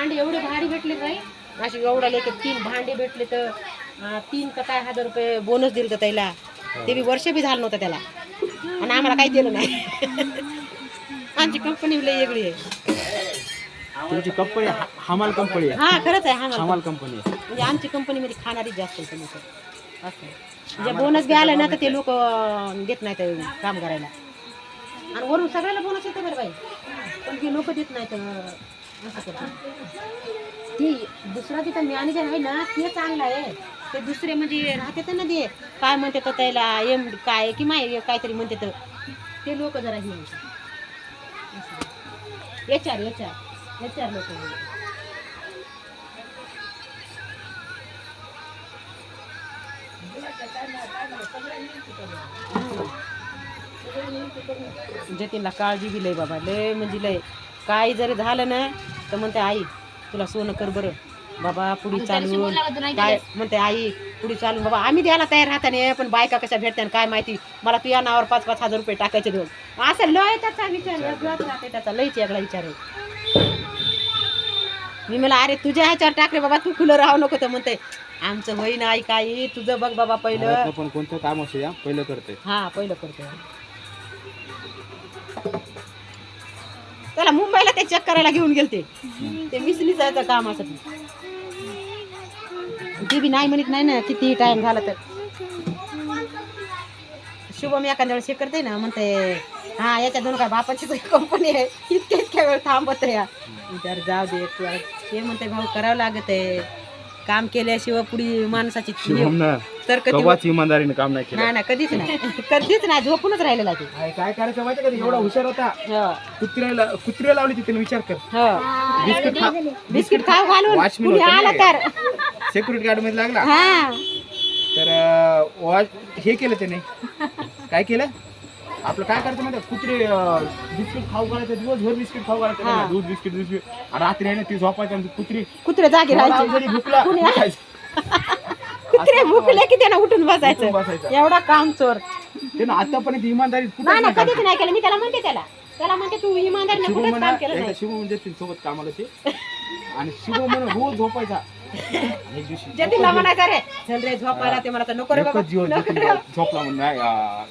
भांडे एवढे भारी भेटले बाई, अशी एवढा लेके 3 भांडे भेटले तर 3 का काय हजार रुपये बोनस दिलं तर त्याला, ते बी वर्ष बी झालं नव्हतं त्याला, आणि आम्हाला काही दिलं नाही. आमची कंपनी लई वेगळी आहे. तुमची कंपनी हमाल कंपनी आहे? हा खरंच आहे हमाल कंपनी आहे. म्हणजे आमची कंपनीमध्ये खाणारी जास्त आहे लोक असं. म्हणजे बोनस बी आलं ना तर ते लोक देत नाहीत काम करायला, आणि वरून सगळ्याला बोनस येतो बरं बाई, पण ती लोक देत नाहीत असं करतात. ती दुसरा तिथं मॅनेजर आहे ना ते चांगलं आहे, ते दुसरे म्हणजे राहते ना ते काय म्हणते तर त्याला काय की माय काहीतरी म्हणते तर ते लोक जरा हे एचआर लोक. जतीनला काळजी बी लय बाबा, लय म्हणजे लय. काय जरी झालं ना तर म्हणते आई तुला सोनं कर बरं बाबा, पुढे चालून काय म्हणते आई पुढे चालून बाबा. आम्ही द्यायला तयार राहताना, पण बायका कशा भेटत्या काय माहिती, मला तुझ्या नावावर 5-5 हजार रुपये टाकायचे दोन, असं लय त्याचा विचार वेगळाच राहते, त्याचा लयच वेगळा विचार आहे. मी मला अरे तुझ्या ह्याच्यावर टाकले बाबा, तू खुलं राहू नको. तर म्हणते आमचं होई नाही काही, तुझं बघ बाबा पहिलं. पण कोणतं काम असू या पहिलं करते. हा पहिलं करते. त्याला मुंबईला ते चेक करायला घेऊन गेलते, ते विसली जायचं कामासाठी. ते बी नाही म्हणत नाही ना किती टाइम झाला तर. शुभम एखाद्या वेळेस हे करते ना, म्हणते हा याच्या दोन काय बापाची कंपनी आहे, इतक्या वेळ थांबत या. तर जाऊ दे, ते म्हणते भाऊ करावं लागत आहे, काम केल्याशिवाय पुढे माणसाची तर कधीच इमानदारीने काम नाही केलं. नाही कधीच नाही, झोपूनच राहिलेला ते. काय करायचं माहिती का, एवढा हुशार होता. कुत्र्या लावली तिथे विचार कर. बिस्किट खाऊ घालून कुणी आलं तर सिक्युरिटी गार्ड मध्ये लागला हा, तर हे केलं त्याने. काय केलं आपलं काय करायचं माहिती, कुत्रे बिस्किट खाऊ घालायचं, दिवसभर बिस्किट खाऊ घालायचं, दूध बिस्किट रात्री आहे ना ती झोपायचं, कुत्रे जागी राहायचे, कुत्रे भुकले की त्यानं उठून बसायचं. एवढा काम चोर त्यानं आतापर्यंत इमानदारी नाही कधीच नाही केलं. मी त्याला म्हणते तू इमानदारीने कुठेच काम केलं नाही. शिव म्हणजे सोबत कामाला ते, आणि शिव म्हणून रोज झोपायचा. जतीनला म्हणायचं रे चल रे झोपायला, ते मला नको रे बाबा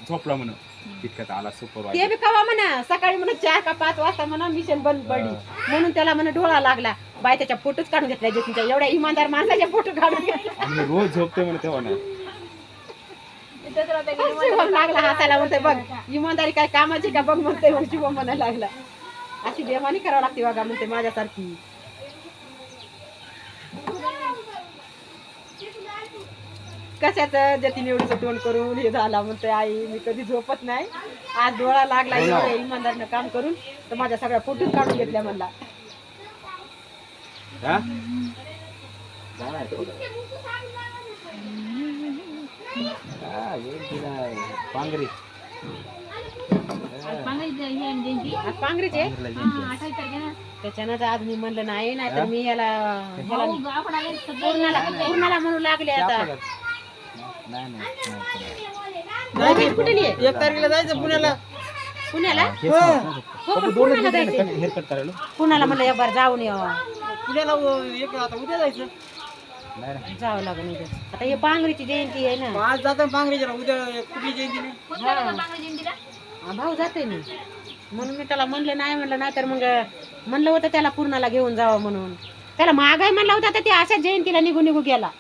झोपला म्हणून तितक्यात आला सुपर. ते बी कवा म्हणा सकाळी म्हणून 4 का 5 वाजता म्हणा मिशन बंद पडली म्हणून त्याला म्हणा डोळा लागला. बाय त्याच्या फोटोच काढून घेतला, जतीनच्या एवढ्या इमानदार माणसाच्या फोटो काढून घेतला. रोज झोपते म्हणे तेव्हा नाही शुभम लागला हाताला, म्हणते बघ इमानदारी काय कामाची का बघ म्हणते. शुभम म्हणायला लागला अशी बेमानी करावं लागते बघा म्हणते माझ्यासारखी. कशाच जतीन एवढं तोंड करून हे झाला म्हणते आई मी कधी झोपत नाही, आज डोळा लागला एवढ्या इमानदारीनं काम करून तर माझ्या सगळ्या फोटोच काढून घेतल्या म्हणला. पांगरी पांगरीचे त्याच्यानंच आज मी म्हणलं नाही तर मी याला पूर्णाला म्हणू लागले. आता कुठे 1 तारखेला जायचं पुण्याला. पुण्याला म्हणलं एक बार जाऊन यावं. पुण्याला आता उद्या जायचं. जावं लागेल आता. हे पांगरीची जयंती आहे ना, आज जाता पांगरीच्या उद्या कुठली जयंती. भाऊ जाते मी म्हणून मी त्याला म्हणलं नाही तर मग म्हणलं होतं त्याला पूर्णाला घेऊन जावं म्हणून. त्याला मागाय म्हणलं होता तर ते अशाच जयंतीला निघू गेला.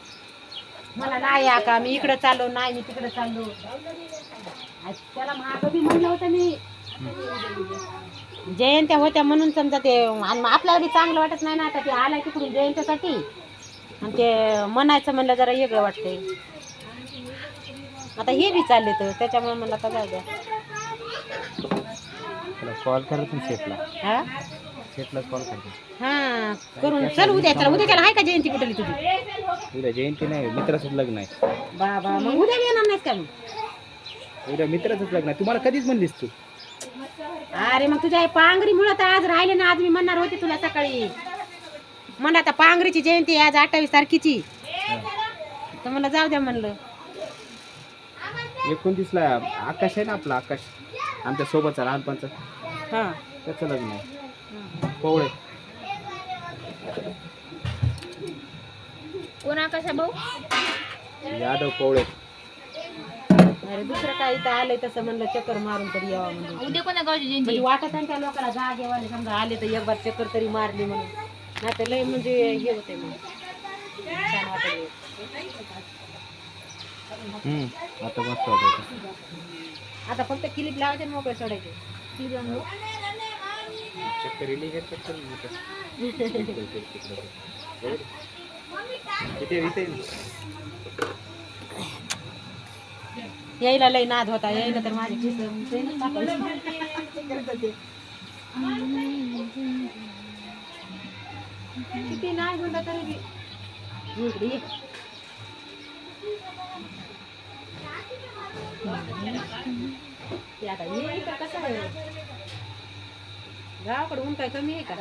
मला नाही का मी इकडे चाललो, नाही मी तिकडे चाललो. त्याला माग बी म्हणलं होतं मी, जयंत्या होत्या म्हणून समजा ते आपल्याला चांगलं वाटत नाही ना. आता ते आलाय तिकडून जयंतीसाठी आणि ते म्हणायचं म्हणलं जरा वेगळं वाटतंय. आता हे बी चालले तर त्याच्यामुळे म्हणलं का जाऊ द्या. कॉल करतो शेटला. हा कॉल करतो. हा करून चल उद्या त्याला आहे का जयंती कुठली तुझी? उद्या जयंती नाही, मित्राचं लग्न आहे. बाबा मग उद्या येणार नाहीत का? उद्या मित्राचंच लग्न आहे. तुम्हाला कधीच म्हणलीस तू. अरे मग तुझ्या पांगरी मुळे तर आज राहिले ना. आज मी म्हणणार होते तुला सकाळी, म्हणलं आता पांगरीची जयंती आज 28 तारखेची, तर मला जाऊ द्या म्हणलं. 29ला आकाश आहे ना आपला, आकाश आमच्या सोबतचा लहानपणचा, हा त्याचं लग्न आहे. पोवळे कोण आकाशा भाऊ यादव पवळे. अरे दुसरं काही इथं आलंय तसं म्हणलं चक्कर मारून तरी यावं म्हणजे उद्या कोणत्या गावची जयंती म्हणजे वाटत आहे त्या लोकांना जागेवाले समजा आले तर एक बार चक्कर तरी मारली म्हणून नाही तर लय म्हणजे हे होते मग छान वाटत आता मस्त वाटत. आता फक्त क्लिप लावायचे मोबाईल सोडायचे चक्कर इली का चक्कर इथे यायला लय नाद होता यायला तर माझे केस किती नाही बोलला तरी बी. इकडे ये. ते आता ये इथं कसं आहे गावाकडे ऊन काय कमी आहे का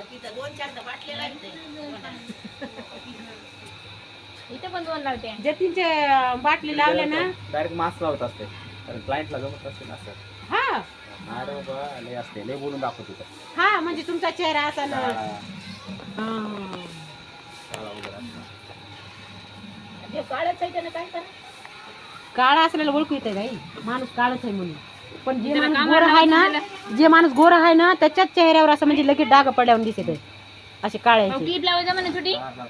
इथं पण 2 लावते जतीनच्या बाटली लावल्या ना डायरेक्ट मास्क लावत असते कारण क्लायंटला जमत असते ना सर. हा अरे बाबा लय असते लय बोलून दाखवत तिथं. हा म्हणजे तुमचा चेहरा असा ना हा. काळा असलेला ओळखू येते बाई माणूस काळच आहे म्हणून पण जे माणूस गोर आहे ना जे माणूस गोर आहे ना त्याच्याच चेहऱ्यावर असं म्हणजे लगेच डाग पडल्यावर दिसत आहे असे काळ्याचे क्लिप लावायचा म्हणे छोटी हा, हा.